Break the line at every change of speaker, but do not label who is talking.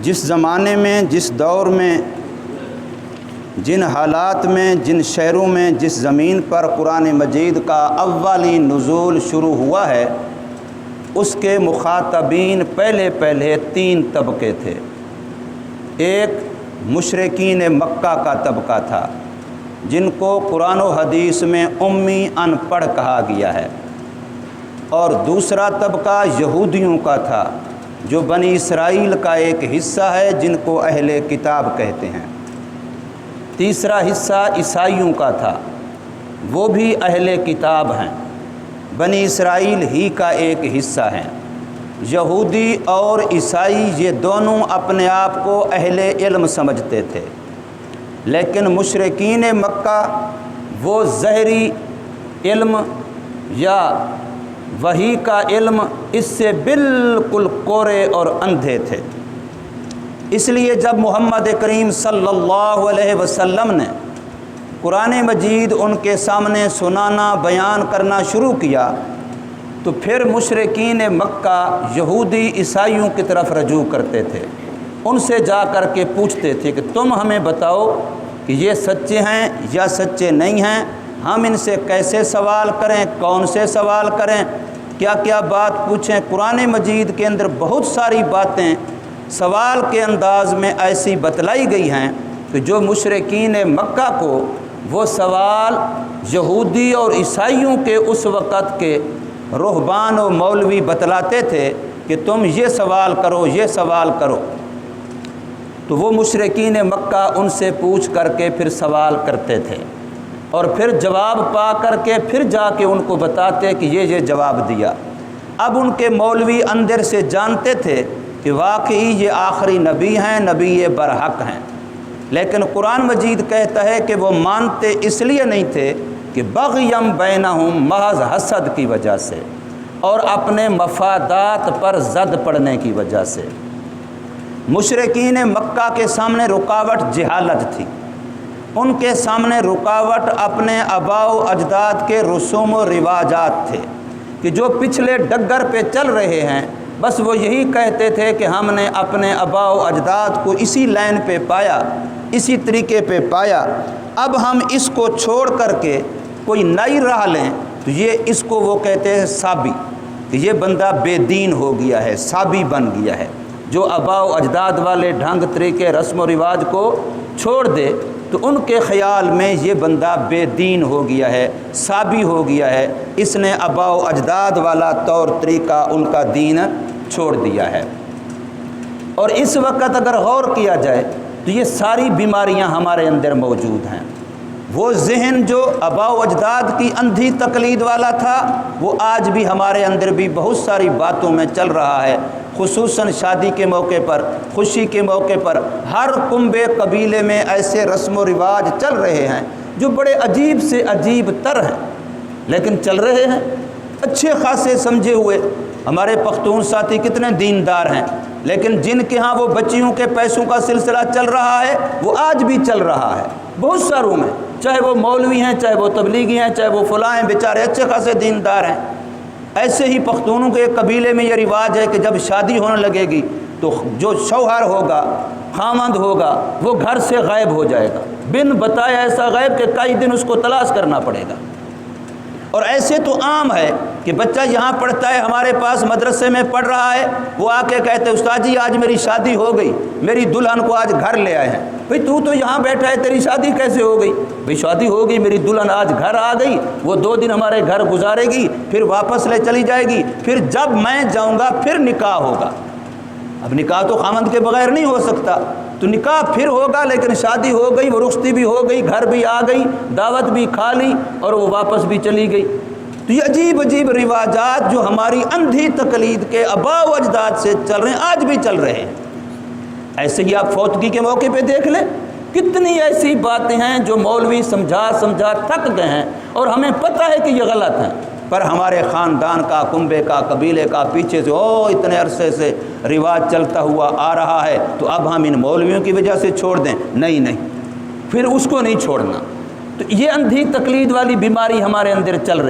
جس زمانے میں، جس دور میں، جن حالات میں، جن شہروں میں، جس زمین پر قرآن مجید کا اولین نزول شروع ہوا ہے، اس کے مخاطبین پہلے 3 طبقے تھے۔ ایک مشرکین مکہ کا طبقہ تھا، جن کو قرآن و حدیث میں امی ان پڑھ کہا گیا ہے، اور دوسرا طبقہ یہودیوں کا تھا، جو بنی اسرائیل کا ایک حصہ ہے، جن کو اہل کتاب کہتے ہیں۔ تیسرا حصہ عیسائیوں کا تھا، وہ بھی اہل کتاب ہیں، بنی اسرائیل ہی کا ایک حصہ ہیں۔ یہودی اور عیسائی یہ دونوں اپنے آپ کو اہل علم سمجھتے تھے، لیکن مشرکین مکہ وہ ظاہری علم یا وحی کا علم اس سے بالکل کورے اور اندھے تھے۔ اس لیے جب محمد کریم صلی اللہ علیہ وسلم نے قرآن مجید ان کے سامنے سنانا، بیان کرنا شروع کیا، تو پھر مشرکین مکہ یہودی عیسائیوں کی طرف رجوع کرتے تھے، ان سے جا کر کے پوچھتے تھے کہ تم ہمیں بتاؤ کہ یہ سچے ہیں یا سچے نہیں ہیں، ہم ان سے کیسے سوال کریں، کون سے سوال کریں، کیا کیا بات پوچھیں۔ قرآن مجید کے اندر بہت ساری باتیں سوال کے انداز میں ایسی بتلائی گئی ہیں کہ جو مشرکین مکہ کو وہ سوال یہودی اور عیسائیوں کے اس وقت کے رہبان و مولوی بتلاتے تھے کہ تم یہ سوال کرو، یہ سوال کرو، تو وہ مشرکین مکہ ان سے پوچھ کر کے پھر سوال کرتے تھے، اور پھر جواب پا کر کے پھر جا کے ان کو بتاتے کہ یہ جواب دیا۔ اب ان کے مولوی اندر سے جانتے تھے کہ واقعی یہ آخری نبی ہیں، نبی برحق ہیں، لیکن قرآن مجید کہتا ہے کہ وہ مانتے اس لیے نہیں تھے کہ بغیم بینہم، محض حسد کی وجہ سے اور اپنے مفادات پر زد پڑنے کی وجہ سے۔ مشرکین مکہ کے سامنے رکاوٹ جہالت تھی، ان کے سامنے رکاوٹ اپنے آباء و اجداد کے رسوم و رواجات تھے کہ جو پچھلے ڈگر پہ چل رہے ہیں، بس وہ یہی کہتے تھے کہ ہم نے اپنے آباء و اجداد کو اسی لائن پہ پایا، اسی طریقے پہ پایا، اب ہم اس کو چھوڑ کر کے کوئی نئی راہ لیں تو یہ اس کو وہ کہتے ہیں سابی، کہ یہ بندہ بے دین ہو گیا ہے، سابی بن گیا ہے۔ جو آباء و اجداد والے ڈھنگ طریقے رسم و رواج کو چھوڑ دے تو ان کے خیال میں یہ بندہ بے دین ہو گیا ہے، سابی ہو گیا ہے، اس نے آباء و اجداد والا طور طریقہ ان کا دین چھوڑ دیا ہے۔ اور اس وقت اگر غور کیا جائے تو یہ ساری بیماریاں ہمارے اندر موجود ہیں۔ وہ ذہن جو آباء و اجداد کی اندھی تقلید والا تھا، وہ آج بھی ہمارے اندر بھی بہت ساری باتوں میں چل رہا ہے، خصوصاً شادی کے موقع پر، خوشی کے موقع پر، ہر کنبے قبیلے میں ایسے رسم و رواج چل رہے ہیں جو بڑے عجیب سے عجیب تر ہیں، لیکن چل رہے ہیں۔ اچھے خاصے سمجھے ہوئے ہمارے پختون ساتھی کتنے دیندار ہیں، لیکن جن کے ہاں وہ بچیوں کے پیسوں کا سلسلہ چل رہا ہے، وہ آج بھی چل رہا ہے بہت ساروں میں، چاہے وہ مولوی ہیں، چاہے وہ تبلیغی ہیں، چاہے وہ فلاں ہیں، بیچارے اچھے خاصے دیندار ہیں۔ ایسے ہی پختونوں کے ایک قبیلے میں یہ رواج ہے کہ جب شادی ہونے لگے گی تو جو شوہر ہوگا، خامند ہوگا، وہ گھر سے غائب ہو جائے گا، بن بتائے ایسا غائب کہ کئی دن اس کو تلاش کرنا پڑے گا۔ اور ایسے تو عام ہے کہ بچہ یہاں پڑھتا ہے، ہمارے پاس مدرسے میں پڑھ رہا ہے، وہ آ کے کہتے استاد جی آج میری شادی ہو گئی، میری دلہن کو آج گھر لے آئے ہیں۔ بھئی تو یہاں بیٹھا ہے، تیری شادی کیسے ہو گئی؟ بھئی شادی ہو گئی، میری دلہن آج گھر آ گئی، وہ 2 دن ہمارے گھر گزارے گی، پھر واپس لے چلی جائے گی، پھر جب میں جاؤں گا پھر نکاح ہوگا۔ اب نکاح تو خامند کے بغیر نہیں ہو سکتا، تو نکاح پھر ہوگا، لیکن شادی ہو گئی، وہ رخصتی بھی ہو گئی، گھر بھی آ گئی، دعوت بھی کھا لی اور وہ واپس بھی چلی گئی۔ تو یہ عجیب عجیب رواجات جو ہماری اندھی تقلید کے آباء و اجداد سے چل رہے ہیں، آج بھی چل رہے ہیں۔ ایسے ہی آپ فوتگی کے موقع پہ دیکھ لیں، کتنی ایسی باتیں ہیں جو مولوی سمجھا تھک گئے ہیں اور ہمیں پتہ ہے کہ یہ غلط ہیں، پر ہمارے خاندان کا، کنبے کا، قبیلے کا پیچھے سے اتنے عرصے سے رواج چلتا ہوا آ رہا ہے، تو اب ہم ان مولویوں کی وجہ سے چھوڑ دیں؟ نہیں، پھر اس کو نہیں چھوڑنا۔ تو یہ اندھی تقلید والی بیماری ہمارے اندر چل رہی ہے۔